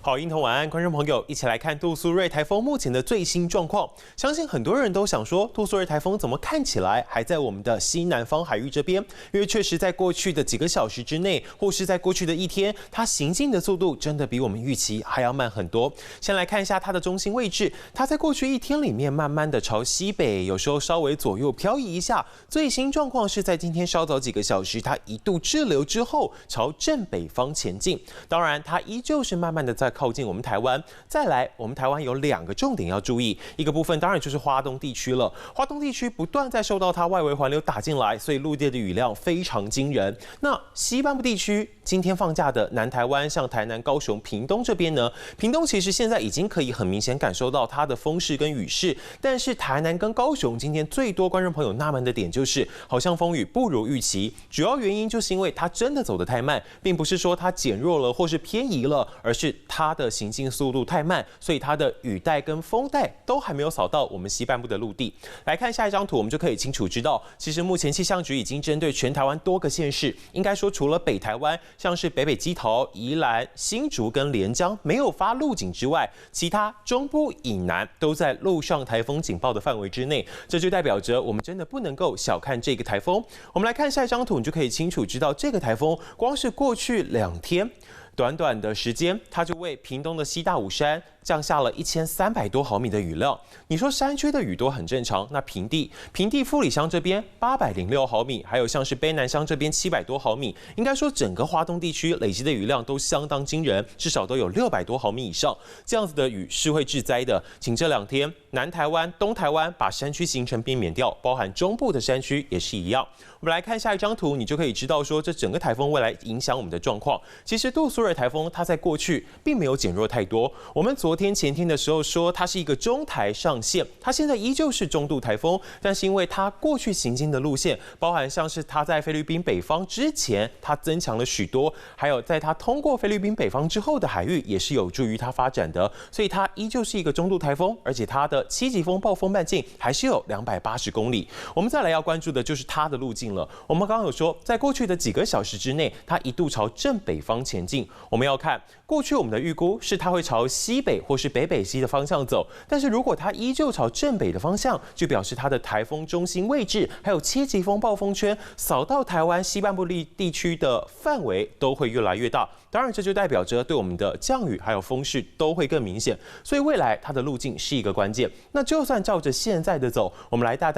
好，英童晚安，观众朋友，一起来看杜苏芮台风目前的最新状况。相信很多人都想说，杜苏芮台风怎么看起来还在我们的西南方海域这边？因为确实在过去的几个小时之内，或是在过去的一天，它行进的速度真的比我们预期还要慢很多。先来看一下它的中心位置，它在过去一天里面慢慢的朝西北，有时候稍微左右漂移一下。最新状况是在今天稍早几个小时，它一度滞留之后朝正北方前进。当然，它依旧是慢慢的在靠近我们台湾。再来，我们台湾有2个重点要注意，一个部分当然就是花东地区了。花东地区不断在受到它外围环流打进来，所以陆地的雨量非常惊人。那西半部地区今天放假的南台湾，像台南、高雄、屏东这边呢，屏东其实现在已经可以很明显感受到它的风势跟雨势，但是台南跟高雄今天最多观众朋友纳闷的点就是，好像风雨不如预期。主要原因就是因为它真的走得太慢，并不是说它减弱了或是偏移了，而是它的行进速度太慢，所以它的雨带跟风带都还没有扫到我们西半部的陆地。来看下一张图，我们就可以清楚知道，其实目前气象局已经针对全台湾多个县市，应该说除了北台湾，像是北基桃、宜兰、新竹跟连江没有发路警之外，其他中部以南都在陆上台风警报的范围之内。这就代表着我们真的不能够小看这个台风。我们来看下一张图，你就可以清楚知道，这个台风光是过去2天。短短的时间，它就为屏东的西大武山降下了1300多毫米的雨量。你说山区的雨多很正常，那平地富里乡这边806毫米，还有像是卑南乡这边700多毫米，应该说整个花东地区累积的雨量都相当惊人，至少都有600多毫米以上。这样子的雨是会致灾的，请这2天南台湾、东台湾把山区行程避免掉，包含中部的山区也是一样。我们来看下一张图，你就可以知道说这整个台风未来影响我们的状况。其实杜苏芮台风它在过去并没有减弱太多，我们昨天前天的时候说它是一个中台上线，它现在依旧是中度台风，但是因为它过去行进的路线，包含像是它在菲律宾北方之前它增强了许多，还有在它通过菲律宾北方之后的海域也是有助于它发展的，所以它依旧是一个中度台风，而且它的7级风暴风半径还是有280公里。我们再来要关注的就是它的路径了。我们刚刚有说，在过去的几个小时之内，它一度朝正北方前进。我们要看过去我们的预估是它会朝西北或是北北西的方向走，但是如果它依旧朝正北的方向，就表示它的台风中心位置还有7级风暴风圈扫到台湾西半部地区的范围都会越来越大。当然，这就代表着对我们的降雨还有风势都会更明显，所以未来它的路径是一个关键。那就算照着现在的走，我们来带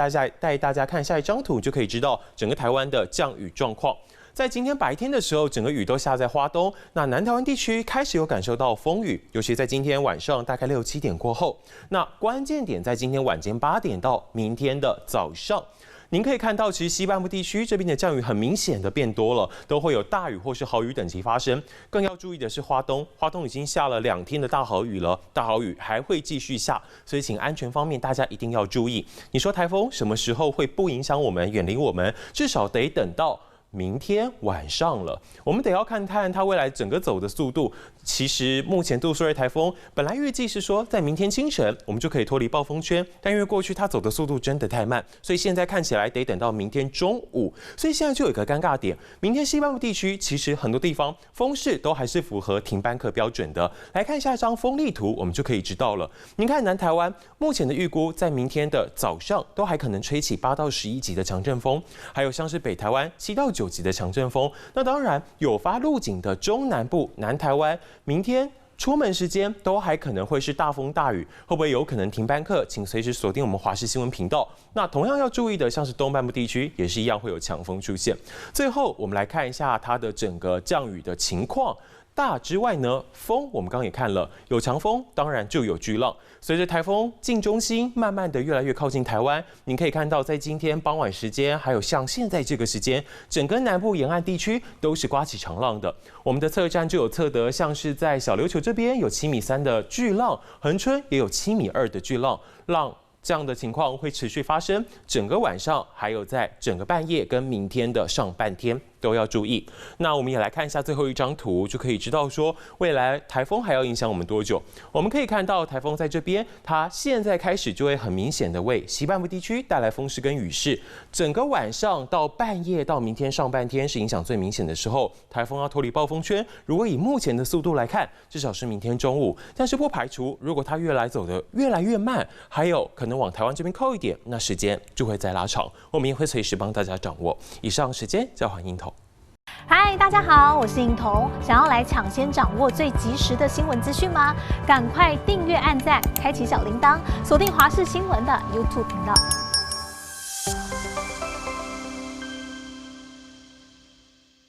大家看下一张图，就可以知道整个台湾的降雨状况。在今天白天的时候，整个雨都下在花东，那南台湾地区开始有感受到风雨，尤其在今天晚上大概6、7点过后。那关键点在今天晚间8点到明天的早上。您可以看到，其实西半部地区这边的降雨很明显的变多了，都会有大雨或是豪雨等级发生。更要注意的是花东已经下了2天的大豪雨了，大豪雨还会继续下，所以请安全方面大家一定要注意。你说台风什么时候会不影响我们、远离我们？至少得等到明天晚上了，我们得要看它未来整个走的速度。其实目前杜苏芮台风本来预计是说在明天清晨我们就可以脱离暴风圈，但因为过去它走的速度真的太慢，所以现在看起来得等到明天中午。所以现在就有一个尴尬点，明天西半部地区其实很多地方风势都还是符合停班课标准的。来看下一张风力图，我们就可以知道了。您看南台湾目前的预估，在明天的早上都还可能吹起8到11级的强阵风，还有像是北台湾7到9级的强阵风。那当然有发路警的中南部、南台湾，明天出门时间都还可能会是大风大雨，会不会有可能停班课？请随时锁定我们华视新闻频道。那同样要注意的，像是东半部地区也是一样会有强风出现。最后，我们来看一下它的整个降雨的情况。大之外呢，风我们刚刚也看了，有强风，当然就有巨浪。随着台风近中心，慢慢的越来越靠近台湾，您可以看到，在今天傍晚时间，还有像现在这个时间，整个南部沿岸地区都是刮起长浪的。我们的测站就有测得，像是在小琉球这边有7.3米的巨浪，恒春也有7.2米的巨浪，这样的情况会持续发生，整个晚上，还有在整个半夜跟明天的上半天。都要注意。那我们也来看一下最后一张图，就可以知道说未来台风还要影响我们多久。我们可以看到台风在这边，它现在开始就会很明显的为西半部地区带来风势跟雨势。整个晚上到半夜到明天上半天是影响最明显的时候，台风要脱离暴风圈。如果以目前的速度来看，至少是明天中午，但是不排除如果它走得越来越慢，还有可能往台湾这边靠一点，那时间就会再拉长。我们也会随时帮大家掌握。以上时间交还英彤。嗨，大家好，我是颖彤。想要来抢先掌握最及时的新闻资讯吗？赶快订阅、按赞、开启小铃铛，锁定华视新闻的 YouTube 频道。